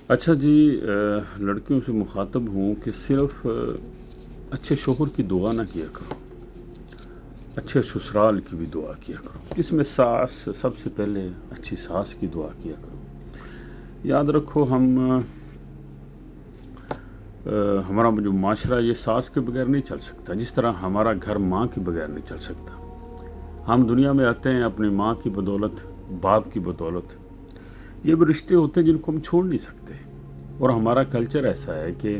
اچھا جی، لڑکیوں سے مخاطب ہوں کہ صرف اچھے شوہر کی دعا نہ کیا کرو، اچھے سسرال کی بھی دعا کیا کرو۔ اس میں ساس سب سے پہلے اچھی ساس کی دعا کیا کرو۔ یاد رکھو ہمارا جو معاشرہ یہ ساس کے بغیر نہیں چل سکتا، جس طرح ہمارا گھر ماں کے بغیر نہیں چل سکتا۔ ہم دنیا میں آتے ہیں اپنی ماں کی بدولت، باپ کی بدولت۔ یہ بھی رشتے ہوتے ہیں جن کو ہم چھوڑ نہیں سکتے، اور ہمارا کلچر ایسا ہے کہ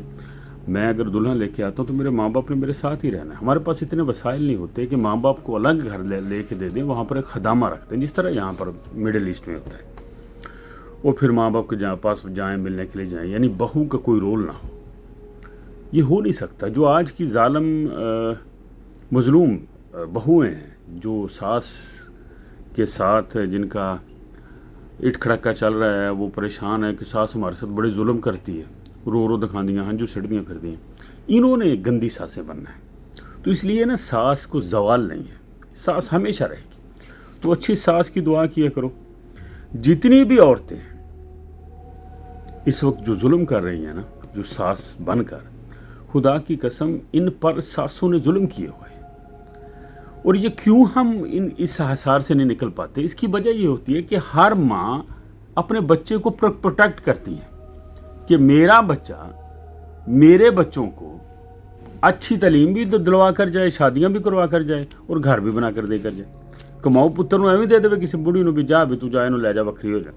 میں اگر دلہن لے کے آتا ہوں تو میرے ماں باپ نے میرے ساتھ ہی رہنا ہے۔ ہمارے پاس اتنے وسائل نہیں ہوتے کہ ماں باپ کو الگ گھر لے کے دے دیں، وہاں پر ایک خدامہ رکھتے ہیں جس طرح یہاں پر مڈل ایسٹ میں ہوتا ہے، اور پھر ماں باپ کے پاس جائیں، ملنے کے لیے جائیں، یعنی بہو کا کوئی رول نہ ہو۔ یہ ہو نہیں سکتا۔ جو آج کی ظالم مظلوم بہویں ہیں، جو ساس کے ساتھ جن کا اٹھ کھڑکا چل رہا ہے، وہ پریشان ہے کہ ساس ہمارے ساتھ بڑے ظلم کرتی ہے، رو رو دکھان دیاں ہنجو سڑدیاں پھر دیں، انہوں نے گندی ساسیں بننا ہے۔ تو اس لیے نا ساس کو زوال نہیں ہے، ساس ہمیشہ رہے گی۔ تو اچھی ساس کی دعا کیا کرو۔ جتنی بھی عورتیں اس وقت جو ظلم کر رہی ہیں نا، جو ساس بن کر، خدا کی قسم ان پر ساسوں نے ظلم کیے ہوئے ہیں۔ اور یہ کیوں ہم اس حصار سے نہیں نکل پاتے؟ اس کی وجہ یہ ہوتی ہے کہ ہر ماں اپنے بچے کو پروٹیکٹ کرتی ہے کہ میرا بچہ میرے بچوں کو اچھی تعلیم بھی دلوا کر جائے، شادیاں بھی کروا کر جائے، اور گھر بھی بنا کر دے کر جائے۔ کماؤ پتر نو ایویں دے دے کسی بڑھی نو بھی جا بھی تو جا انہوں لے جا وکری ہو جائے،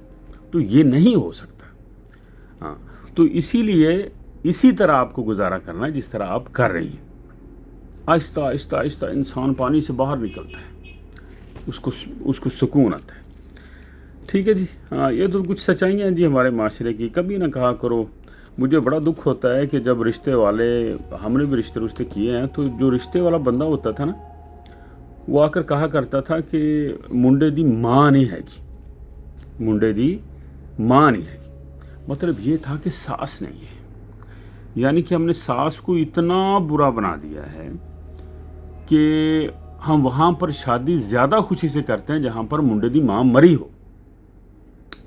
تو یہ نہیں ہو سکتا۔ ہاں، تو اسی لیے اسی طرح آپ کو گزارا کرنا ہے جس طرح آپ کر رہی ہیں۔ آہستہ آہستہ آہستہ انسان پانی سے باہر نکلتا ہے، اس کو سکون آتا ہے۔ ٹھیک ہے جی، ہاں، یہ تو کچھ سچائیاں ہیں جی ہمارے معاشرے کی۔ کبھی نہ کہا کرو، مجھے بڑا دکھ ہوتا ہے کہ جب رشتے والے، ہم نے بھی رشتے کیے ہیں، تو جو رشتے والا بندہ ہوتا تھا نا، وہ آ کر کہا کرتا تھا کہ منڈے دی ماں نہیں ہے گی، منڈے دی ماں نہیں ہے گی۔ مطلب یہ تھا کہ ساس نہیں ہے، یعنی کہ ہم نے ساس کو اتنا برا بنا دیا ہے کہ ہم وہاں پر شادی زیادہ خوشی سے کرتے ہیں جہاں پر منڈے دی ماں مری ہو۔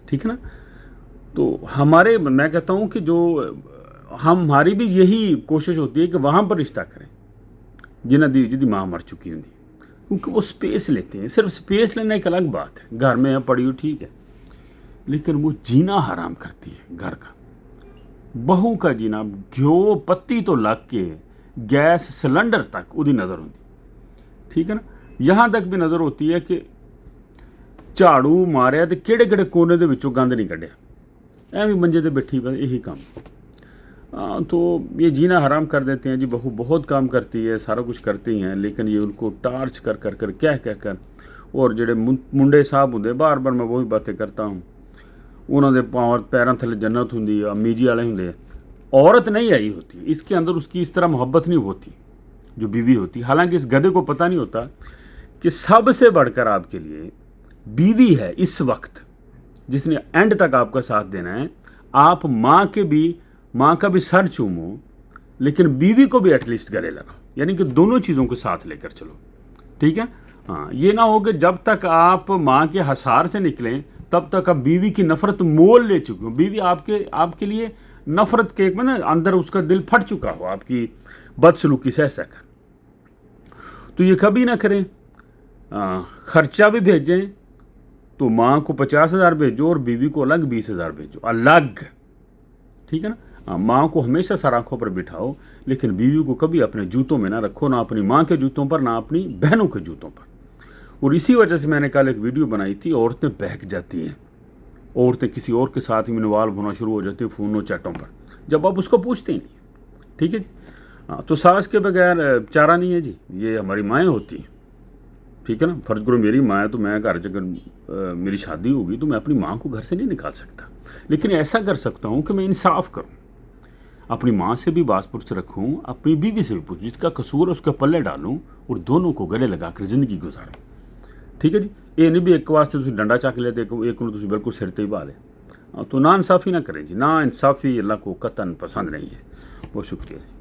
ٹھیک ہے نا؟ تو میں کہتا ہوں کہ جو ہماری بھی یہی کوشش ہوتی ہے کہ وہاں پر رشتہ کریں جنہ دی ماں مر چکی ہوں، کیونکہ وہ سپیس لیتے ہیں۔ صرف سپیس لینا ایک الگ بات ہے، گھر میں پڑی ہو ٹھیک ہے، لیکن وہ جینا حرام کرتی ہے گھر کا۔ بہو کا جینا، گھیو پتی تو لگ کے گیس سلنڈر تک وہی نظر ہوتی، ٹھیک ہے نا؟ یہاں تک بھی نظر ہوتی ہے کہ جھاڑو ماریا تو کہڑے کہڑے کونے دے وچوں گند نہیں کڈیا، ایویں منجے تے بیٹھی بس یہی کام۔ تو یہ جینا حرام کر دیتے ہیں جی۔ بہو بہت کام کرتی ہے، سارا کچھ کرتی ہیں، لیکن یہ ان کو ٹارچ کر کہہ کر، اور جڑے منڈے صاحب ہوندے، بار بار میں وہی باتیں کرتا ہوں، انہوں دے پیراں تھلے جنت ہوندی، امی جی والے ہوندے، عورت نہیں آئی ہوتی اس کے اندر، اس کی اس طرح محبت نہیں ہوتی جو بیوی ہوتی۔ حالانکہ اس گدھے کو پتہ نہیں ہوتا کہ سب سے بڑھ کر آپ کے لیے بیوی ہے اس وقت، جس نے اینڈ تک آپ کا ساتھ دینا ہے۔ آپ ماں کا بھی سر چومو، لیکن بیوی کو بھی ایٹ لیسٹ گلے لگاؤ، یعنی کہ دونوں چیزوں کو ساتھ لے کر چلو، ٹھیک ہے؟ ہاں، یہ نہ ہو کہ جب تک آپ ماں کے حصار سے نکلیں تب تک آپ بیوی کی نفرت مول لے چکے ہو، بیوی آپ کے لیے نفرت کے اندر اس کا دل پھٹ چکا ہو آپ کی بدسلوکی سے ایسا کر۔ تو یہ کبھی نہ کریں۔ خرچہ بھی بھیجیں تو ماں کو 50,000 بھیجو اور بیوی کو الگ 20,000 بھیجو الگ، ٹھیک ہے نا؟ ماں کو ہمیشہ سر آنکھوں پر بٹھاؤ، لیکن بیوی کو کبھی اپنے جوتوں میں نہ رکھو، نہ اپنی ماں کے جوتوں پر، نہ اپنی بہنوں کے جوتوں پر۔ اور اسی وجہ سے میں نے کل ایک ویڈیو بنائی تھی، عورتیں بہک جاتی ہیں، عورتیں کسی اور کے ساتھ انوالو ہونا شروع ہو جاتی ہیں فونوں چیٹوں پر، جب آپ اس کو پوچھتے ہی نہیں، ٹھیک ہے جی؟ تو ساس کے بغیر چارہ نہیں ہے جی، یہ ہماری مائیں ہوتی ہیں، ٹھیک ہے نا؟ فرض کرو میری ماں ہے تو میں گھر اگر میری شادی ہوگی تو میں اپنی ماں کو گھر سے نہیں نکال سکتا، لیکن ایسا کر سکتا ہوں کہ میں انصاف کروں، اپنی ماں سے بھی باس پرس رکھوں، اپنی بیوی سے بھی پوچھوں، جس کا قصور ہے اس کے پلے ڈالوں، اور دونوں کو گلے لگا کر زندگی گزاروں، ٹھیک ہے جی؟ یہ نہیں بھی ایک واسطے تسی ڈنڈا چک لے ایک نو تسی بالکل سر تے ہی بہا لے۔ تو نا انصافی نہ کریں جی، نا انصافی اللہ کو قطعاً پسند نہیں ہے۔ بہت شکریہ جی۔